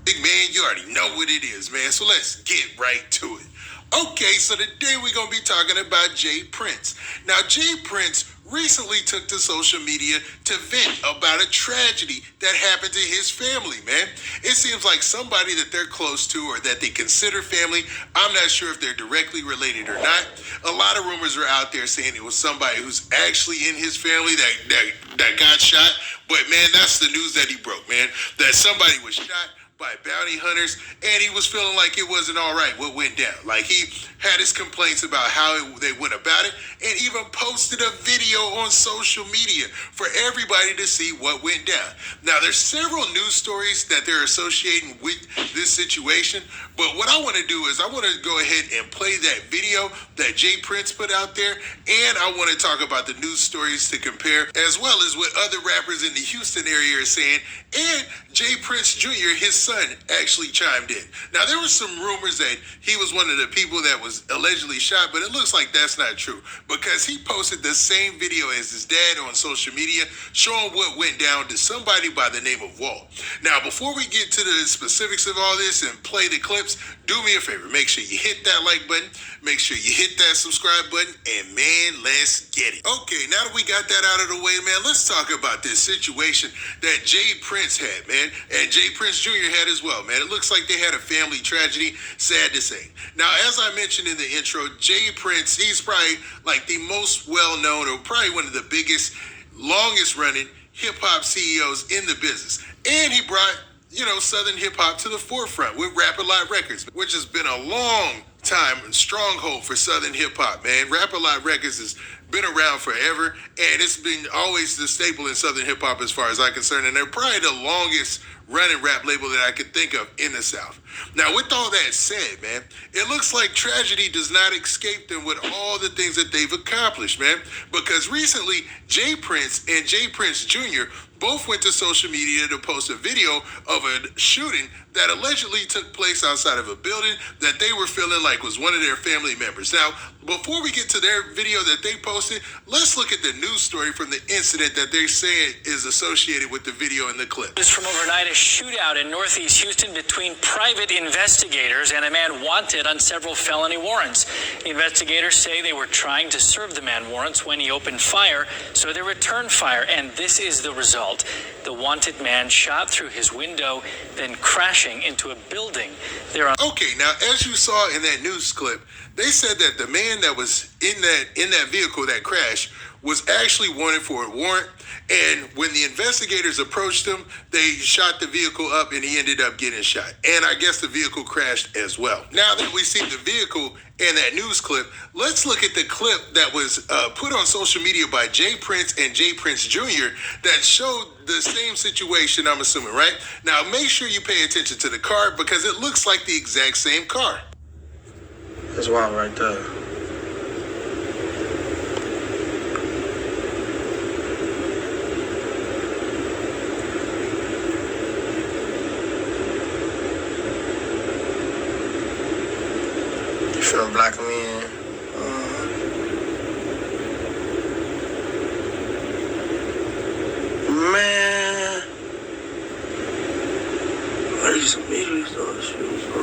Big man, you already know what it is, man. So let's get right to it. Okay, so today we're going to be talking about J. Prince. Now, J. Prince recently took to social media to vent about a tragedy that happened to his family, man. It seems like somebody that they're close to or that they consider family. I'm not sure if they're directly related or not. A lot of rumors are out there saying it was somebody who's actually in his family that got shot. But man, that's the news that he broke, man. That somebody was shot by bounty hunters, and he was feeling like it wasn't all right what went down. Like he had his complaints about how they went about it, and even posted a video on social media for everybody to see what went down. Now, there's several news stories that they're associating with this situation, but what I want to do is I want to go ahead and play that video that J. Prince put out there, and I want to talk about the news stories to compare, as well as what other rappers in the Houston area are saying, and J. Prince Jr., his son, actually chimed in. Now, there were some rumors that he was one of the people that was allegedly shot, but it looks like that's not true because he posted the same video as his dad on social media showing what went down to somebody by the name of Walt. Now, before we get to the specifics of all this and play the clips, do me a favor. Make sure you hit that like button. Make sure you hit that subscribe button. And man, let's get it. Okay, now that we got that out of the way, man, let's talk about this situation that J. Prince had, man. And J. Prince Jr. had as well, man. It looks like they had a family tragedy, sad to say. Now, as I mentioned in the intro, J. Prince, he's probably like the most well-known or probably one of the biggest, longest-running hip-hop CEOs in the business. And he brought Southern hip hop to the forefront with Rap-A-Lot Records, which has been a long time stronghold for Southern hip hop, man. Rap-A-Lot Records has been around forever, and it's been always the staple in Southern hip hop as far as I'm concerned, and they're probably the longest running rap label that I could think of in the South. Now, with all that said, man, it looks like tragedy does not escape them with all the things that they've accomplished, man, because recently J. Prince and J. Prince Jr. both went to social media to post a video of a shooting that allegedly took place outside of a building that they were feeling like was one of their family members. Now, before we get to their video that they posted, let's look at the news story from the incident that they're saying is associated with the video in the clip. News from overnight, a shootout in Northeast Houston between private investigators and a man wanted on several felony warrants. The investigators say they were trying to serve the man warrants when he opened fire, so they returned fire, and this is the result. The wanted man shot through his window, then crashing into a building. Okay, now as you saw in that news clip, they said that the man that was in that vehicle that crashed was actually wanted for a warrant, and when the investigators approached him, they shot the vehicle up and he ended up getting shot. And I guess the vehicle crashed as well. Now that we see the vehicle in that news clip, let's look at the clip that was put on social media by J. Prince and J. Prince Jr. that showed the same situation, I'm assuming, right? Now make sure you pay attention to the car because it looks like the exact same car. That's wild right there. You feel black man? Man, I just immediately started shooting, bro.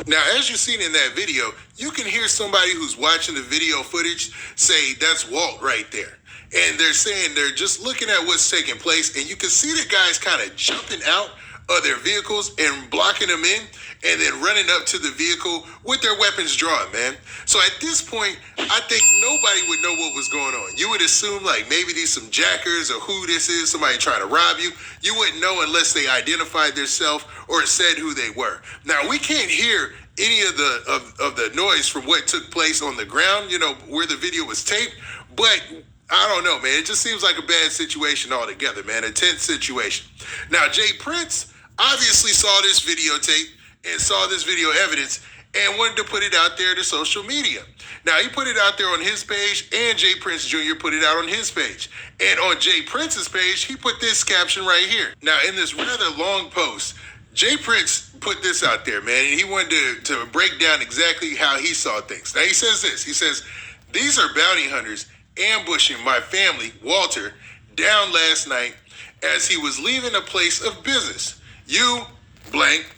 Now, as you've seen in that video, you can hear somebody who's watching the video footage say, that's Walt right there. And they're saying they're just looking at what's taking place, and you can see the guys kind of jumping out of their vehicles and blocking them in, and then running up to the vehicle with their weapons drawn, man. So at this point, I think nobody would know what was going on. You would assume like maybe these some jackers or who this is, somebody trying to rob you. You wouldn't know unless they identified themselves or said who they were. Now, we can't hear any of the noise from what took place on the ground, where the video was taped, but I don't know, man. It just seems like a bad situation altogether, man. A tense situation. Now, J. Prince obviously saw this videotape and saw this video evidence and wanted to put it out there to social media. Now, he put it out there on his page, and J. Prince Jr. put it out on his page. And on J. Prince's page, he put this caption right here. Now, in this rather long post, Jay Prince put this out there, man, and he wanted to break down exactly how he saw things. Now, he says this. He says, these are bounty hunters ambushing my family, Walter, down last night as he was leaving a place of business. You, blank,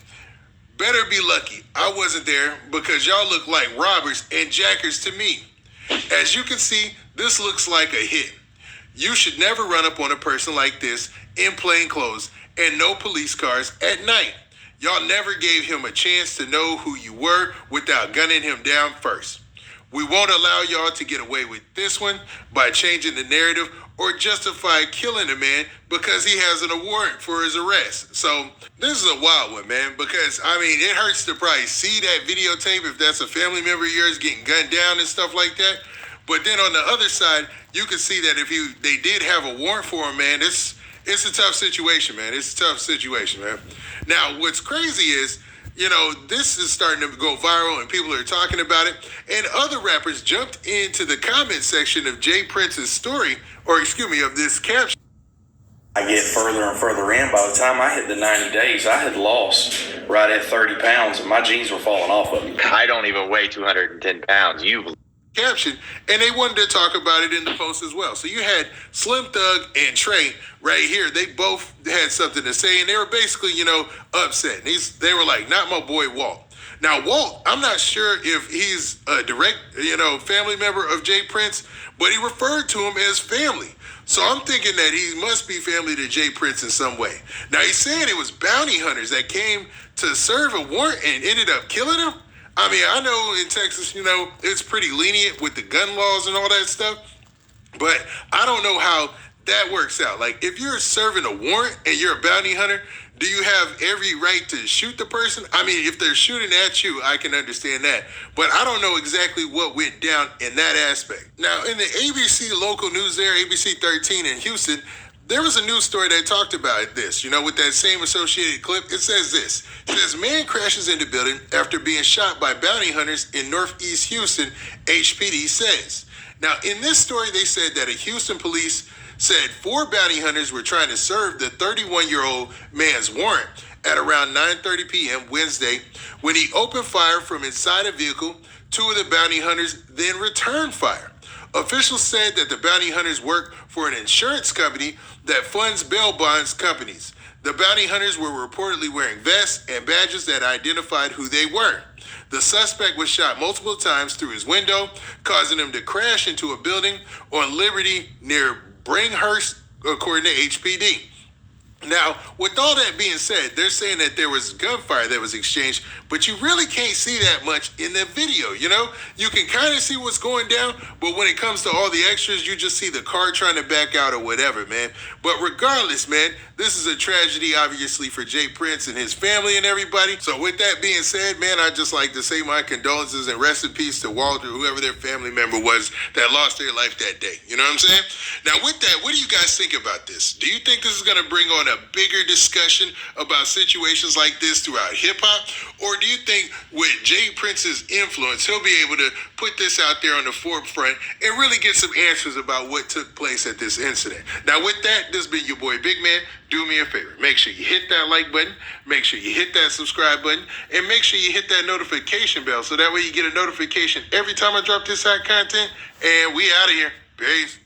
better be lucky I wasn't there because y'all look like robbers and jackers to me. As you can see, this looks like a hit. You should never run up on a person like this in plain clothes and no police cars at night. Y'all never gave him a chance to know who you were without gunning him down first. We won't allow y'all to get away with this one by changing the narrative or justify killing a man because he has a warrant for his arrest. So this is a wild one, man, because, I mean, it hurts to probably see that videotape if that's a family member of yours getting gunned down and stuff like that. But then on the other side, you can see that if they did have a warrant for him, man, it's a tough situation, man. It's a tough situation, man. Now, what's crazy is, you know, this is starting to go viral and people are talking about it. And other rappers jumped into the comment section of Jay Prince's story, of this caption. I get further and further in. By the time I hit the 90 days, I had lost right at 30 pounds and my jeans were falling off of me. I don't even weigh 210 pounds. Caption, and they wanted to talk about it in the post as well. So you had Slim Thug and Trey right here. They both had something to say, and they were basically, you know, upset. They were like, not my boy Walt. Now, Walt, I'm not sure if he's a direct, family member of Jay Prince, but he referred to him as family. So I'm thinking that he must be family to Jay Prince in some way. Now, he's saying it was bounty hunters that came to serve a warrant and ended up killing him. I mean, I know in Texas, it's pretty lenient with the gun laws and all that stuff, but I don't know how that works out. Like, if you're serving a warrant and you're a bounty hunter, do you have every right to shoot the person? I mean, if they're shooting at you, I can understand that, but I don't know exactly what went down in that aspect. Now, in the ABC local news there, ABC 13 in Houston, there was a news story that talked about this, with that same associated clip. It says this. It says, man crashes into building after being shot by bounty hunters in Northeast Houston, HPD says. Now, in this story, they said that a Houston police said 4 bounty hunters were trying to serve the 31-year-old man's warrant at around 9:30 p.m. Wednesday when he opened fire from inside a vehicle. 2 of the bounty hunters then returned fire. Officials said that the bounty hunters work for an insurance company that funds bail bonds companies. The bounty hunters were reportedly wearing vests and badges that identified who they were. The suspect was shot multiple times through his window, causing him to crash into a building on Liberty near Bringhurst, according to HPD. Now, with all that being said, they're saying that there was gunfire that was exchanged, but you really can't see that much in the video, You can kind of see what's going down, but when it comes to all the extras, you just see the car trying to back out or whatever, man. But regardless, man, this is a tragedy, obviously, for Jay Prince and his family and everybody. So with that being said, man, I'd just like to say my condolences and rest in peace to Walter, whoever their family member was that lost their life that day. You know what I'm saying? Now, with that, what do you guys think about this? Do you think this is going to bring on a bigger discussion about situations like this throughout hip-hop? Or do you think with Jay Prince's influence, he'll be able to put this out there on the forefront and really get some answers about what took place at this incident? Now, with that, this has been your boy Big Man. Do me a favor. Make sure you hit that like button. Make sure you hit that subscribe button. And make sure you hit that notification bell so that way you get a notification every time I drop this hot content. And we out of here. Peace.